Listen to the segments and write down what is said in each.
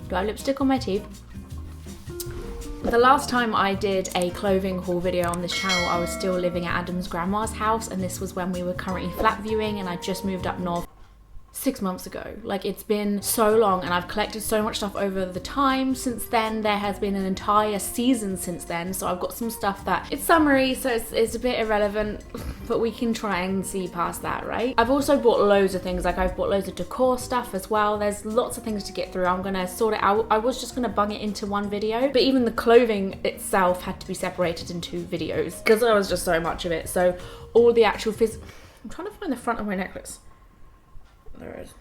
Do I have lipstick on my teeth? The last time I did a clothing haul video on this channel, I was still living at Adam's grandma's house, and this was when we were currently flat viewing and I just moved up north 6 months ago. Like, it's been so long and I've collected so much stuff over the time since then. There has been an entire season since then, so I've got some stuff that it's summery, so it's a bit irrelevant, but we can try and see past that, right? I've also bought loads of things, like I've bought loads of decor stuff as well. There's lots of things to get through. I'm gonna sort it out. I was just gonna bung it into one video, but even the clothing itself had to be separated into videos because there was just so much of it. So all the actual I'm trying to find the front of my necklace. There it is.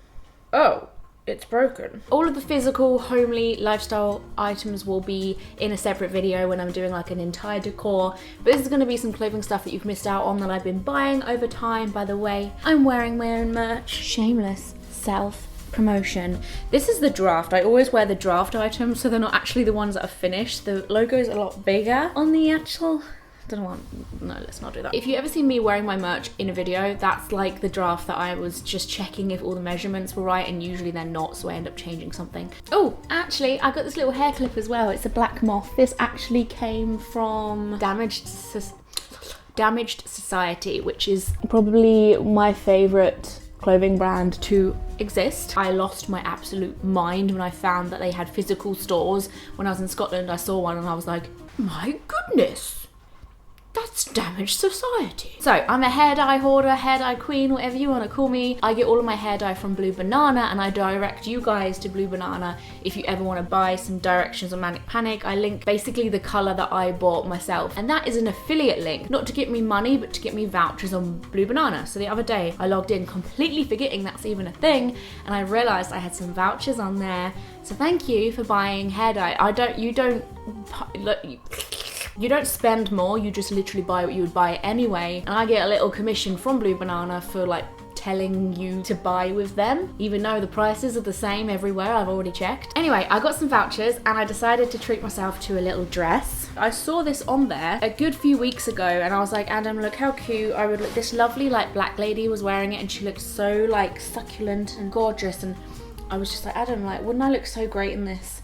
Oh, it's broken. All of the physical, homely lifestyle items will be in a separate video when I'm doing like an entire decor. But this is going to be some clothing stuff that you've missed out on that I've been buying over time. By the way, I'm wearing my own merch. Shameless self-promotion. This is the draft. I always wear the draft items, so they're not actually the ones that are finished. The logo is a lot bigger on the actual... no, let's not do that. If you ever see me wearing my merch in a video, that's like the draft that I was just checking if all the measurements were right, and usually they're not, so I end up changing something. Oh, actually, I got this little hair clip as well. It's a black moth. This actually came from Damaged Society, which is probably my favorite clothing brand to exist. I lost my absolute mind when I found that they had physical stores. When I was in Scotland, I saw one and I was like, my goodness. That's Damaged Society. So I'm a hair dye hoarder, hair dye queen, whatever you want to call me. I get all of my hair dye from Blue Banana, and I direct you guys to Blue Banana if you ever want to buy some directions on Manic Panic. I link basically the colour that I bought myself, and that is an affiliate link, not to get me money, but to get me vouchers on Blue Banana. So the other day I logged in completely forgetting that's even a thing, and I realised I had some vouchers on there. So thank you for buying hair dye. You don't spend more, you just literally buy what you would buy anyway. And I get a little commission from Blue Banana for like telling you to buy with them, even though the prices are the same everywhere. I've already checked. Anyway, I got some vouchers and I decided to treat myself to a little dress. I saw this on there a good few weeks ago and I was like, Adam, look how cute. I would look. This lovely like black lady was wearing it and she looked so like succulent and gorgeous, and I was just like, Adam, like, wouldn't I look so great in this?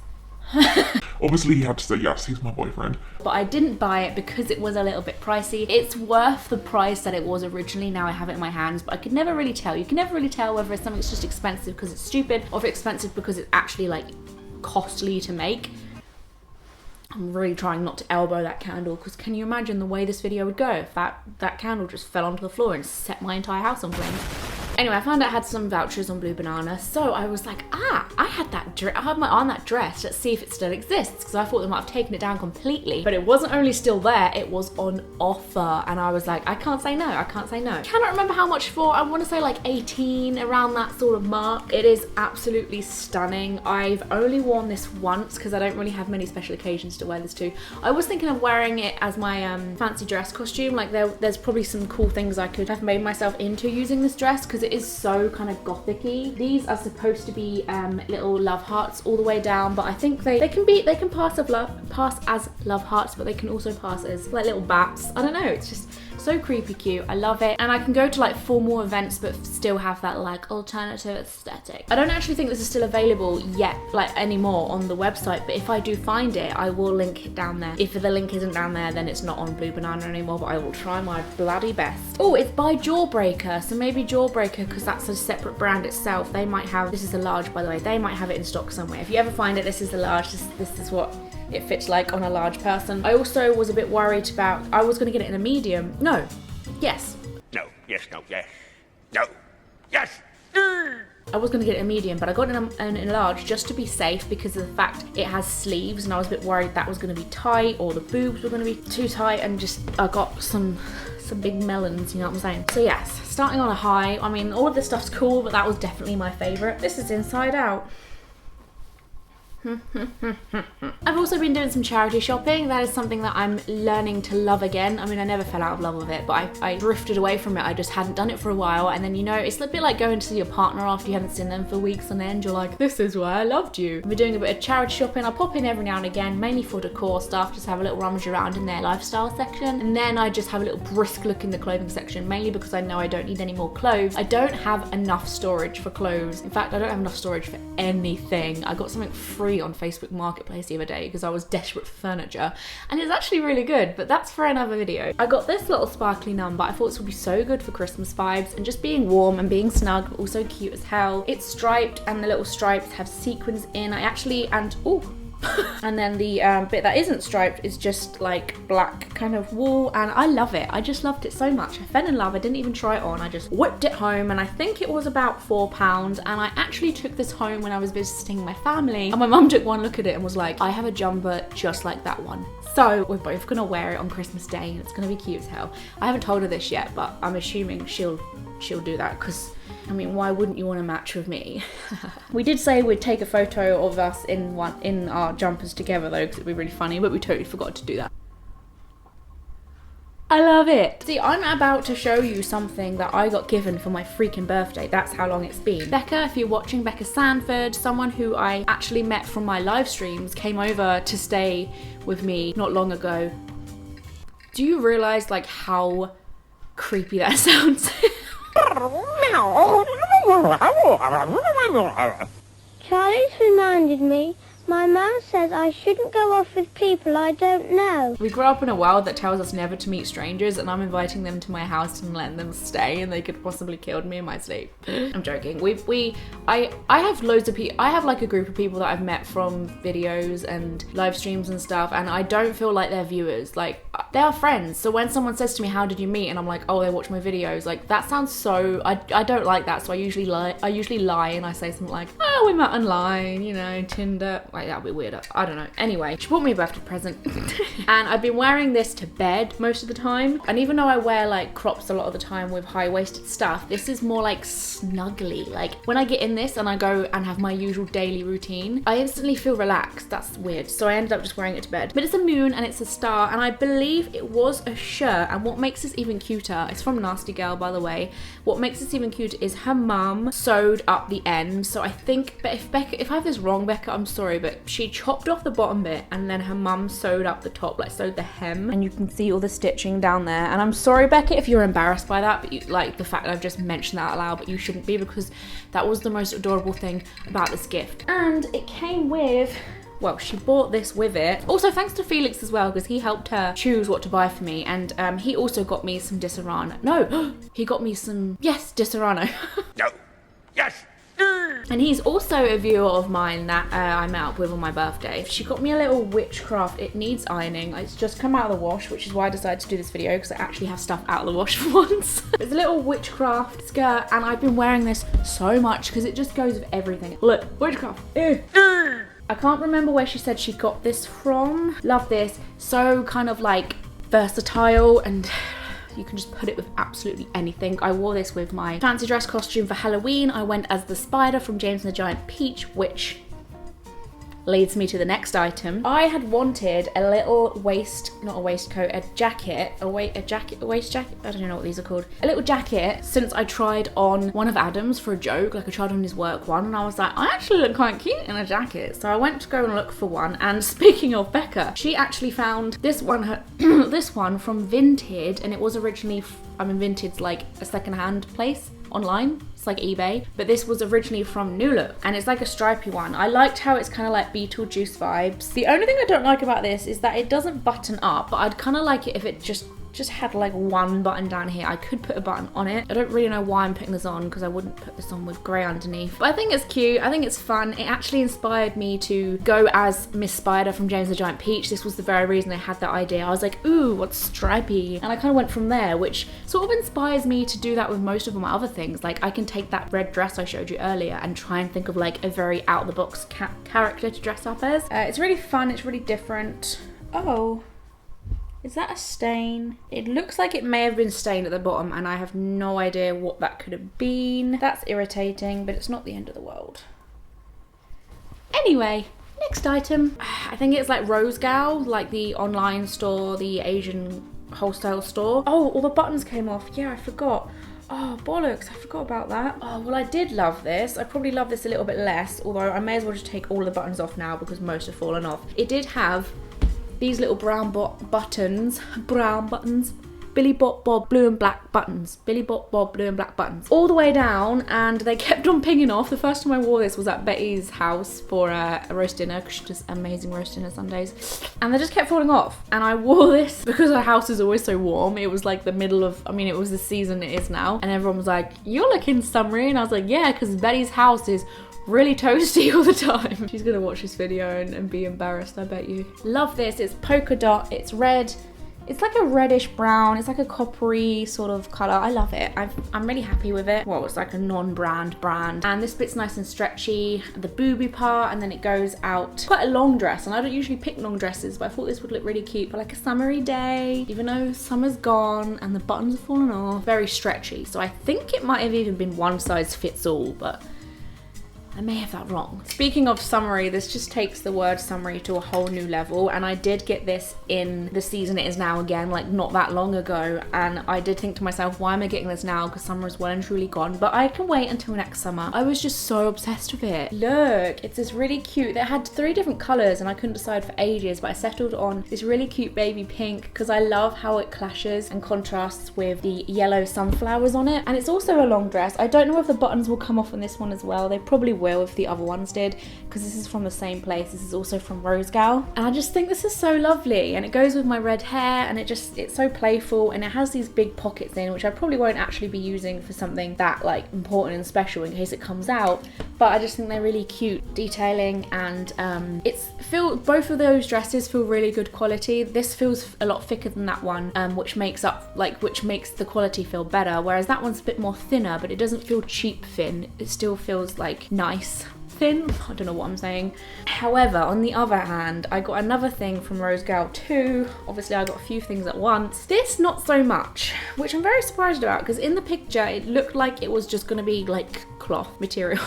Obviously he had to say yes, he's my boyfriend. But I didn't buy it because it was a little bit pricey. It's worth the price that it was originally. Now I have it in my hands, but I could never really tell. You can never really tell whether something's just expensive because it's stupid or if it's expensive because it's actually like costly to make. I'm really trying not to elbow that candle because can you imagine the way this video would go if that candle just fell onto the floor and set my entire house on flames? Anyway, I found out I had some vouchers on Blue Banana, so I was like, I had my on that dress. Let's see if it still exists, because I thought they might have taken it down completely. But it wasn't only still there, it was on offer, and I was like, I can't say no. I can't say no. I cannot remember how much for. I want to say like 18, around that sort of mark. It is absolutely stunning. I've only worn this once because I don't really have many special occasions to wear this to. I was thinking of wearing it as my fancy dress costume. Like there's probably some cool things I could have made myself into using this dress because it is so kind of gothic-y. These are supposed to be little love hearts all the way down, but I think they can pass as love hearts, but they can also pass as like little bats. I don't know, it's just so creepy cute. I love it, and I can go to like formal events but still have that like alternative aesthetic. I don't actually think this is still available yet, like anymore on the website, but if I do find it, I will link it down there. If the link isn't down there, then it's not on Blue Banana anymore, but I will try my bloody best. Oh, it's by Jawbreaker, so maybe Jawbreaker, because that's a separate brand itself. They might have, this is a large by the way, they might have it in stock somewhere. If you ever find it, this is the large, this is what it fits like on a large person. I also was a bit worried about, I was going to get it in a medium. No. Yes. No. Yes. No. Yes. No. Yes. I was going to get it in medium, but I got it in a large just to be safe because of the fact it has sleeves, and I was a bit worried that was going to be tight or the boobs were going to be too tight, and just I got some big melons, you know what I'm saying? So yes, starting on a high. I mean, all of this stuff's cool, but that was definitely my favourite. This is inside out. I've also been doing some charity shopping. That is something that I'm learning to love again. I mean, I never fell out of love with it, but I drifted away from it. I just hadn't done it for a while, and then, you know, it's a bit like going to see your partner after you haven't seen them for weeks on end. You're like, this is why I loved you. I've been doing a bit of charity shopping. I pop in every now and again, mainly for decor stuff, just have a little rummage around in their lifestyle section, and then I just have a little brisk look in the clothing section, mainly because I know I don't need any more clothes. I don't have enough storage for clothes. In fact, I don't have enough storage for anything. I got something free free on Facebook Marketplace the other day because I was desperate for furniture, and it's actually really good, but that's for another video. I got this little sparkly number. I thought this would be so good for Christmas vibes and just being warm and being snug, but also cute as hell. It's striped and the little stripes have sequins in. And then the bit that isn't striped is just like black kind of wool, and I love it. I just loved it so much. I fell in love. I didn't even try it on. I just whipped it home, and I think it was about £4, and I actually took this home when I was visiting my family, and my mum took one look at it and was like, I have a jumper just like that one. So we're both gonna wear it on Christmas Day, and it's gonna be cute as hell. I haven't told her this yet, but I'm assuming she'll do that, because I mean, why wouldn't you want to match with me? We did say we'd take a photo of us in our jumpers together though, because it'd be really funny, but we totally forgot to do that. I love it. See, I'm about to show you something that I got given for my freaking birthday. That's how long it's been. Becca, if you're watching, Becca Sanford, someone who I actually met from my live streams, came over to stay with me not long ago. Do you realize like how creepy that sounds? Charlie's reminded me, my mum says I shouldn't go off with people I don't know. We grew up in a world that tells us never to meet strangers, and I'm inviting them to my house and letting them stay, and they could possibly kill me in my sleep. I'm joking. I have loads of people. I have like a group of people that I've met from videos and live streams and stuff, and I don't feel like they're viewers. Like, they are friends. So when someone says to me, how did you meet? And I'm like, oh, they watch my videos. Like, that sounds so, I don't like that. So I usually lie and I say something like, oh, we met online, you know, Tinder. Like, that'd be weird. I don't know. Anyway, she bought me a birthday present. And I've been wearing this to bed most of the time. And even though I wear like crops a lot of the time with high-waisted stuff, this is more like snuggly. Like, when I get in this and I go and have my usual daily routine, I instantly feel relaxed. That's weird. So I ended up just wearing it to bed. But it's a moon and it's a star, and I believe it was a shirt. And what makes this even cuter, it's from Nasty Girl, by the way. What makes this even cuter is her mum sewed up the end. So I think, but if I have this wrong, Becca, I'm sorry, but she chopped off the bottom bit and then her mum sewed up the top, like sewed the hem, and you can see all the stitching down there. And I'm sorry, Becca, if you're embarrassed by that, but like the fact that I've just mentioned that out loud, but you shouldn't be, because that was the most adorable thing about this gift. And it came with, well, she bought this with it. Also, thanks to Felix as well, because he helped her choose what to buy for me. And he also got me some Disaronno. No, he got me some, yes, Disaronno. No. Yes. And he's also a viewer of mine that I met up with on my birthday. She got me a little Witchcraft. It needs ironing. It's just come out of the wash, which is why I decided to do this video, because I actually have stuff out of the wash for once. It's a little Witchcraft skirt, and I've been wearing this so much because it just goes with everything. Look, Witchcraft. I can't remember where she said she got this from. Love this. So kind of like versatile, and you can just put it with absolutely anything. I wore this with my fancy dress costume for Halloween. I went as the spider from James and the Giant Peach, which leads me to the next item. I had wanted a little not a waistcoat, a jacket, a waist jacket, I don't know what these are called. A little jacket, since I tried on one of Adam's for a joke, like I tried on his work one, and I was like, I actually look quite cute in a jacket. So I went to go and look for one, and speaking of Becca, she actually found this one, this one from Vinted, and it was originally, Vinted's like a secondhand place online. It's like eBay, but this was originally from New Look, and it's like a stripy one. I liked how it's kind of like Beetlejuice vibes. The only thing I don't like about this is that it doesn't button up, but I'd kind of like it if it just had like one button down here. I could put a button on it. I don't really know why I'm putting this on, because I wouldn't put this on with grey underneath, but I think it's cute. I think it's fun. It actually inspired me to go as Miss Spider from James the Giant Peach. This was the very reason I had that idea. I was like, ooh, what's stripy? And I kind of went from there, which sort of inspires me to do that with most of my other things. Like, I can take that red dress I showed you earlier and try and think of like a very out of the box character to dress up as. It's really fun. It's really different. Oh, is that a stain? It looks like it may have been stained at the bottom, and I have no idea what that could have been. That's irritating, but it's not the end of the world. Anyway, next item. I think it's like Rosegal, like the online store, the Asian wholesale store. Oh, all the buttons came off. Yeah, I forgot. Oh, bollocks, I forgot about that. Oh, well, I did love this. I probably love this a little bit less, although I may as well just take all the buttons off now because most have fallen off. It did have these little brown buttons, Billy Bob blue and black buttons. Billy Bob blue and black buttons. All the way down, and they kept on pinging off. The first time I wore this was at Betty's house for a roast dinner, because she does amazing roast dinner Sundays. And they just kept falling off. And I wore this because our house is always so warm. It was like the middle of, I mean, it was the season it is now. And everyone was like, you're looking summery. And I was like, yeah, because Betty's house is really toasty all the time. She's gonna watch this video and be embarrassed, I bet you. Love this. It's polka dot, it's red. It's like a reddish brown, it's like a coppery sort of colour. I love it. I'm really happy with it. Well, it's like a non-brand brand. And this bit's nice and stretchy, the booby part, and then it goes out. Quite a long dress, and I don't usually pick long dresses, but I thought this would look really cute for like a summery day, even though summer's gone and the buttons have fallen off. Very stretchy, so I think it might have even been one size fits all, but I may have that wrong. Speaking of summery, this just takes the word summery to a whole new level, and I did get this in the season it is now again, like not that long ago, and I did think to myself, why am I getting this now? Because summer is well and truly gone, but I can wait until next summer. I was just so obsessed with it. Look, it's this really cute, it had 3 different colours and I couldn't decide for ages, but I settled on this really cute baby pink because I love how it clashes and contrasts with the yellow sunflowers on it. And it's also a long dress. I don't know if the buttons will come off on this one as well. They probably will if the other ones did, because this is from the same place. This is also from Rosegal, and I just think this is so lovely, and it goes with my red hair, and it's so playful, and it has these big pockets in, which I probably won't actually be using for something that like important and special in case it comes out, but I just think they're really cute detailing, and both of those dresses feel really good quality. This feels a lot thicker than that one, which makes the quality feel better, whereas that one's a bit more thinner, but it doesn't feel cheap thin. It still feels like nice thin. I don't know what I'm saying. However, on the other hand, I got another thing from Rosegal too. Obviously, I got a few things at once. This, not so much, which I'm very surprised about, because in the picture, it looked like it was just gonna be like cloth material,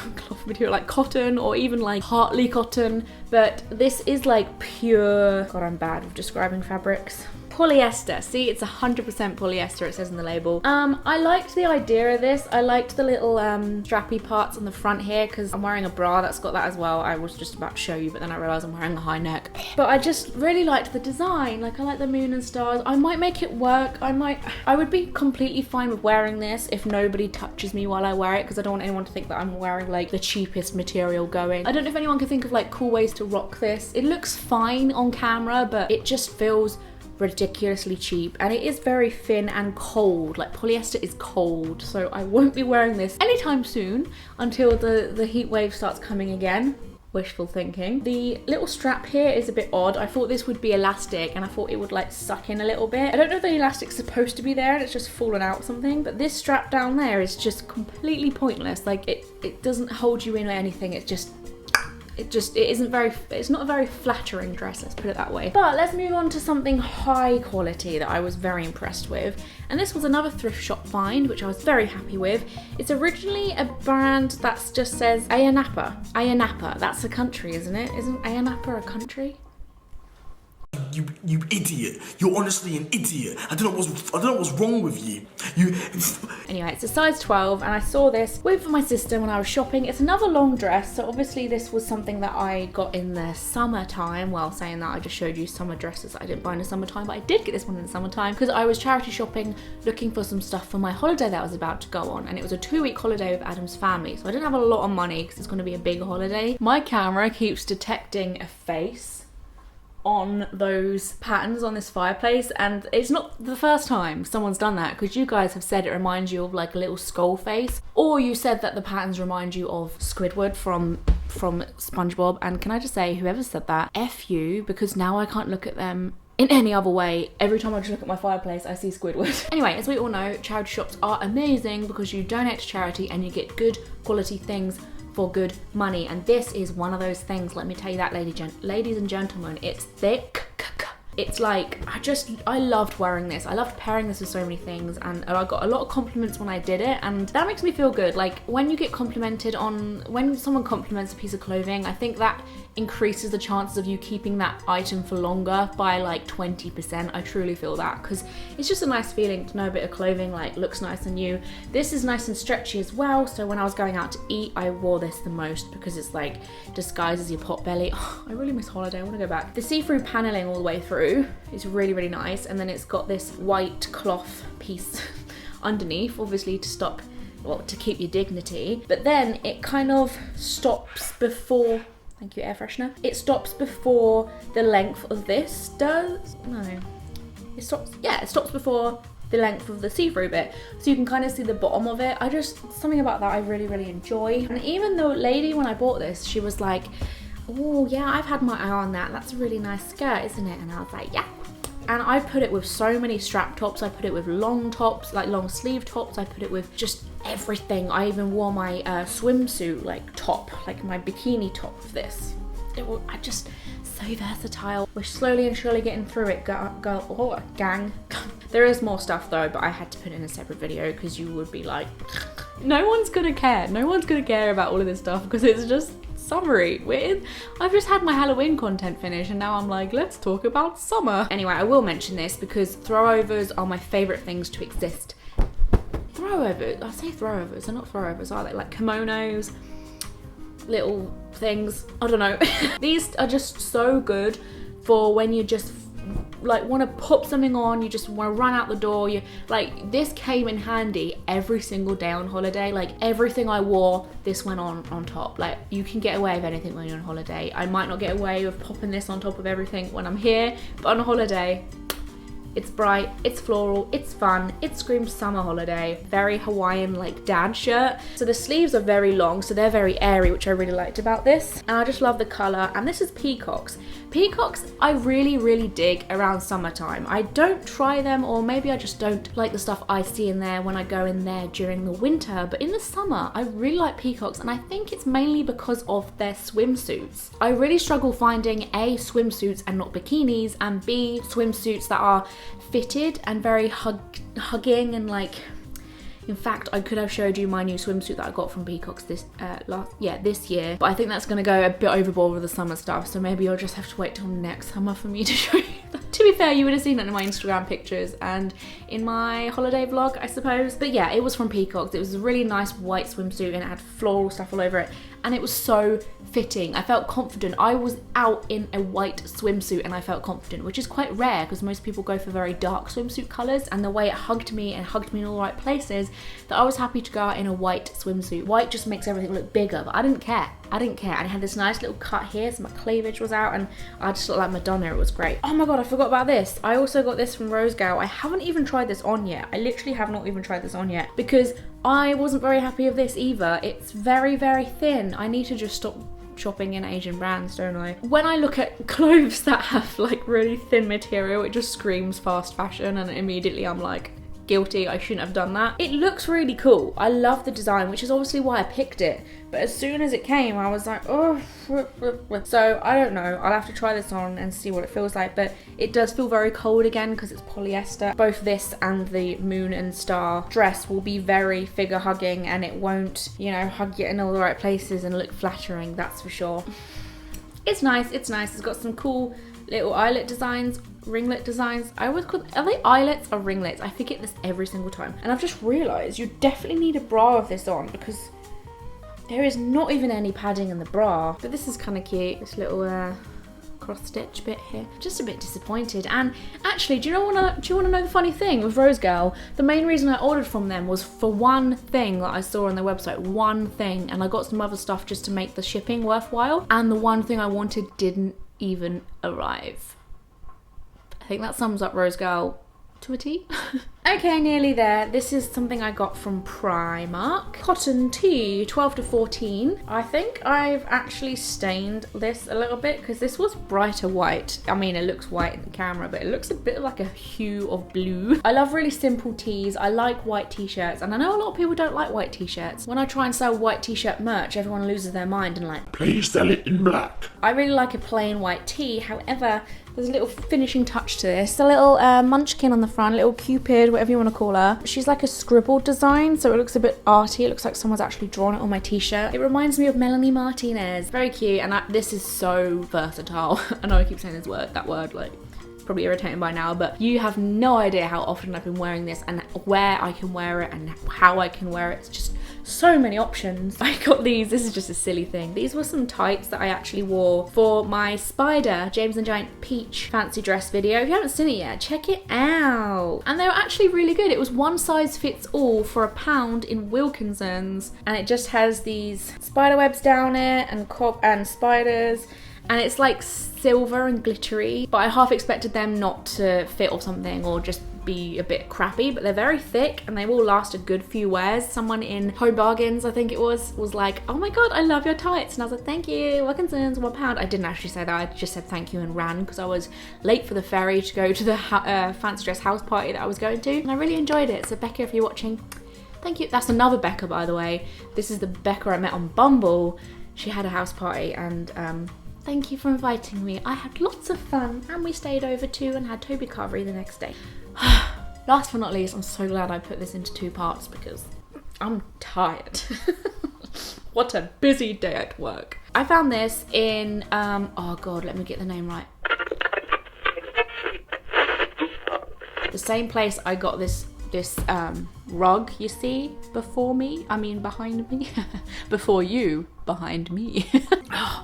like cotton, or even like partly cotton, but this is like pure, God, I'm bad with describing fabrics. Polyester. See, it's 100% polyester, it says in the label. I liked the idea of this. I liked the little strappy parts on the front here, because I'm wearing a bra that's got that as well. I was just about to show you, but then I realised I'm wearing a high neck. But I just really liked the design. Like, I like the moon and stars. I might make it work. I would be completely fine with wearing this if nobody touches me while I wear it, because I don't want anyone to think that I'm wearing like the cheapest material going. I don't know if anyone can think of like cool ways to rock this. It looks fine on camera, but it just feels ridiculously cheap, and it is very thin and cold. Like, polyester is cold, so I won't be wearing this anytime soon until the heat wave starts coming again. Wishful thinking. The little strap here is a bit odd. I thought this would be elastic, and I thought it would like suck in a little bit. I don't know if the elastic's supposed to be there and it's just fallen out or something, but this strap down there is just completely pointless. Like, it doesn't hold you in or anything. It's not a very flattering dress, let's put it that way. But let's move on to something high quality that I was very impressed with. And this was another thrift shop find, which I was very happy with. It's originally a brand that just says Ayanapa. Ayanapa, that's a country, isn't it? Isn't Ayanapa a country? You idiot. You're honestly an idiot. I don't know what's wrong with you. Anyway, it's a size 12, and I saw this with my sister when I was shopping. It's another long dress, so obviously this was something that I got in the summertime. Well, saying that, I just showed you summer dresses that I didn't buy in the summertime, but I did get this one in the summertime because I was charity shopping looking for some stuff for my holiday that I was about to go on, and it was a 2-week holiday with Adam's family, so I didn't have a lot of money because it's going to be a big holiday. My camera keeps detecting a face on those patterns on this fireplace, and it's not the first time someone's done that, because you guys have said it reminds you of like a little skull face, or you said that the patterns remind you of Squidward from SpongeBob. And can I just say, whoever said that, F you, because now I can't look at them in any other way. Every time I just look at my fireplace, I see Squidward. Anyway, as we all know, charity shops are amazing because you donate to charity and you get good quality things for good money, and this is one of those things. Let me tell you that, ladies and gentlemen, it's thick. It's like, I loved wearing this. I loved pairing this with so many things, and I got a lot of compliments when I did it, and that makes me feel good. Like, when you get complimented when someone compliments a piece of clothing, I think that increases the chances of you keeping that item for longer by like 20%. I truly feel that, because it's just a nice feeling to know a bit of clothing like looks nice on you. This is nice and stretchy as well, so when I was going out to eat, I wore this the most because it's like disguises your pot belly. Oh, I really miss holiday. I want to go back. The see-through paneling all the way through see-through. It's really, really nice. And then it's got this white cloth piece underneath, obviously to stop, well, to keep your dignity. But then it kind of stops before, thank you, air freshener. It stops before the length of this does. No, it stops, yeah, it stops before the length of the see-through bit, so you can kind of see the bottom of it. Something about that I really, really enjoy. And even the lady, when I bought this, she was like, oh yeah, I've had my eye on that. That's a really nice skirt, isn't it? And I was like, yeah. And I put it with so many strap tops. I put it with long tops, like long sleeve tops. I put it with just everything. I even wore my swimsuit like top, like my bikini top of this. I just, so versatile. We're slowly and surely getting through it, gang. There is more stuff though, but I had to put it in a separate video because you would be like, no one's gonna care. No one's gonna care about all of this stuff because it's just summery. I've just had my Halloween content finished and now I'm like, let's talk about summer. Anyway, I will mention this because throwovers are my favorite things to exist. Throwovers, I say throwovers, they're not throwovers, are they? Like kimonos, little things, I don't know. These are just so good for when you just like want to pop something on, you just want to run out the door. You like, this came in handy every single day on holiday. Like everything I wore, this went on top. Like you can get away with anything when you're on holiday. I might not get away with popping this on top of everything when I'm here, but on a holiday, it's bright, it's floral, it's fun, it screams summer holiday. Very Hawaiian like dad shirt. So the sleeves are very long, so they're very airy, which I really liked about this. And I just love the colour. And this is peacocks. Peacocks I really, really dig around summertime. I don't try them, or maybe I just don't like the stuff I see in there when I go in there during the winter. But in the summer, I really like peacocks, and I think it's mainly because of their swimsuits. I really struggle finding A, swimsuits and not bikinis, and B, swimsuits that are fitted and very hugging and like, in fact, I could have showed you my new swimsuit that I got from Peacocks this year, but I think that's going to go a bit overboard with the summer stuff, so maybe you'll just have to wait till next summer for me to show you. To be fair, you would have seen it in my Instagram pictures and in my holiday vlog, I suppose. But yeah, it was from Peacocks. It was a really nice white swimsuit and it had floral stuff all over it, and it was so fitting. I felt confident. I was out in a white swimsuit and I felt confident, which is quite rare because most people go for very dark swimsuit colours, and the way it hugged me and hugged me in all the right places, that I was happy to go out in a white swimsuit. White just makes everything look bigger, but I didn't care. I didn't care. And it had this nice little cut here, so my cleavage was out and I just looked like Madonna. It was great. Oh my god, I forgot about this. I also got this from Rosegal. I haven't even tried this on yet. I literally have not even tried this on yet because I wasn't very happy with this either. It's very, very thin. I need to just stop shopping in Asian brands, don't I? When I look at clothes that have like really thin material, it just screams fast fashion, and immediately I'm like, guilty, I shouldn't have done that. It looks really cool. I love the design, which is obviously why I picked it. But as soon as it came, I was like, oh. So I don't know. I'll have to try this on and see what it feels like. But it does feel very cold again because it's polyester. Both this and the moon and star dress will be very figure hugging, and it won't, you know, hug you in all the right places and look flattering, that's for sure. It's nice, it's nice. It's got some cool little eyelet designs, ringlet designs. I always call, are they eyelets or ringlets? I forget this every single time. And I've just realised you definitely need a bra with this on because there is not even any padding in the bra. But this is kind of cute, this little cross stitch bit here. Just a bit disappointed. And actually, do you want to know the funny thing with Rosegal? The main reason I ordered from them was for one thing that I saw on their website, one thing, and I got some other stuff just to make the shipping worthwhile, and the one thing I wanted didn't even arrive. I think that sums up Rosegal to a T. Okay, nearly there. This is something I got from Primark. Cotton tee, 12 to 14. I think I've actually stained this a little bit because this was brighter white. I mean, it looks white in the camera, but it looks a bit like a hue of blue. I love really simple tees. I like white t-shirts, and I know a lot of people don't like white t-shirts. When I try and sell white t-shirt merch, everyone loses their mind and like, Please sell it in black. I really like a plain white tee. However, there's a little finishing touch to this. A little munchkin on the front, little cupid, whatever you want to call her. She's like a scribbled design, so it looks a bit arty. It looks like someone's actually drawn it on my t-shirt. It reminds me of Melanie Martinez. Very cute, and this is so versatile. I know I keep saying that word, like, it's probably irritating by now, but you have no idea how often I've been wearing this and where I can wear it and how I can wear it. It's just so many options. I got these, this is just a silly thing. These were some tights that I actually wore for my Spider James and Giant Peach fancy dress video. If you haven't seen it yet, check it out. And they were actually really good. It was one size fits all for £1 in Wilkinson's, and it just has these spider webs down it and spiders, and it's like silver and glittery, but I half expected them not to fit or something, or just be a bit crappy, but they're very thick and they will last a good few wears. Someone in Home Bargains, I think it was like, oh my god, I love your tights, and I was like, thank you, Wilkinson's, £1. I didn't actually say that, I just said thank you and ran because I was late for the ferry to go to the fancy dress house party that I was going to, and I really enjoyed it. So Becca, if you're watching, thank you. That's another Becca, by the way. This is the Becca I met on Bumble. She had a house party, and thank you for inviting me. I had lots of fun, and we stayed over too and had Toby Carvery the next day. Last but not least, I'm so glad I put this into 2 parts because I'm tired. What a busy day at work. I found this in, oh god, let me get the name right. The same place I got this rug you see behind me. Before you, behind me.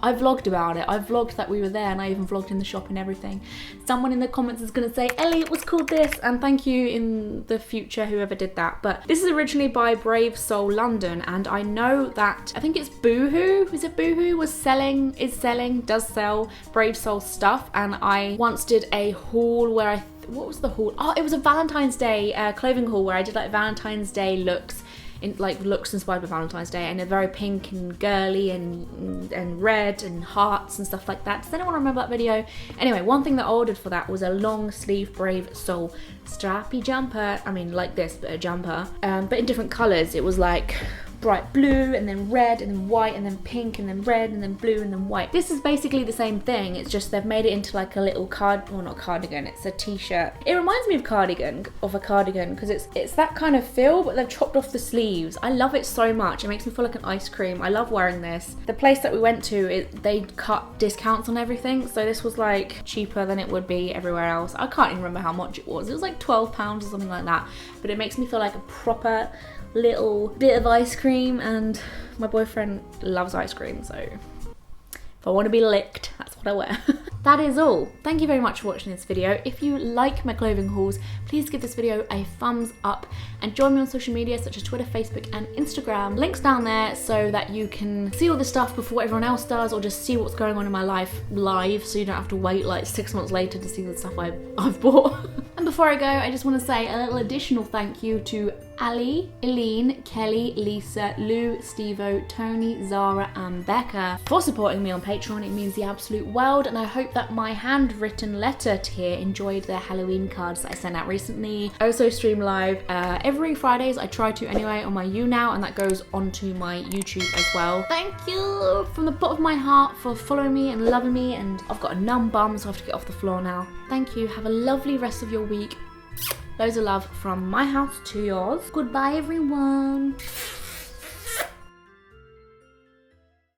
I vlogged about it. I vlogged that we were there, and I even vlogged in the shop and everything. Someone in the comments is gonna say, Ellie, it was called this, and thank you in the future whoever did that. But this is originally by Brave Soul London, and I know that, I think it's Boohoo, is it Boohoo, does sell Brave Soul stuff, and I once did a haul where what was the haul? Oh, it was a Valentine's Day clothing haul where I did like Valentine's Day looks, looks inspired by Valentine's Day, and they're very pink and girly and red and hearts and stuff like that. Does anyone remember that video? Anyway, one thing that I ordered for that was a long sleeve Brave Soul strappy jumper. I mean, like this, but a jumper, but in different colours. It was like bright blue, and then red, and then white, and then pink, and then red, and then blue, and then white. This is basically the same thing, it's just they've made it into like a little not cardigan, it's a t-shirt. It reminds me of a cardigan because it's that kind of feel, but they've chopped off the sleeves. I love it so much. It makes me feel like an ice cream. I love wearing this. The place that we went to, they cut discounts on everything, so this was like cheaper than it would be everywhere else. I can't even remember how much it was. It was like £12 or something like that, but it makes me feel like a proper little bit of ice cream, and my boyfriend loves ice cream, so if I want to be licked, that's what I wear. That is all. Thank you very much for watching this video. If you like my clothing hauls, please give this video a thumbs up and join me on social media such as Twitter, Facebook and Instagram. Links down there so that you can see all this stuff before everyone else does, or just see what's going on in my life live, so you don't have to wait like 6 months later to see the stuff I've bought. And before I go, I just want to say a little additional thank you to Ali, Eileen, Kelly, Lisa, Lou, Stevo, Tony, Zara and Becca for supporting me on Patreon. It means the absolute world, and I hope that my handwritten letter tier enjoyed their Halloween cards that I sent out recently. I also stream live every Fridays. I try to anyway on my YouNow, and that goes onto my YouTube as well. Thank you from the bottom of my heart for following me and loving me, and I've got a numb bum, so I have to get off the floor now. Thank you. Have a lovely rest of your week. Loads of love from my house to yours. Goodbye, everyone.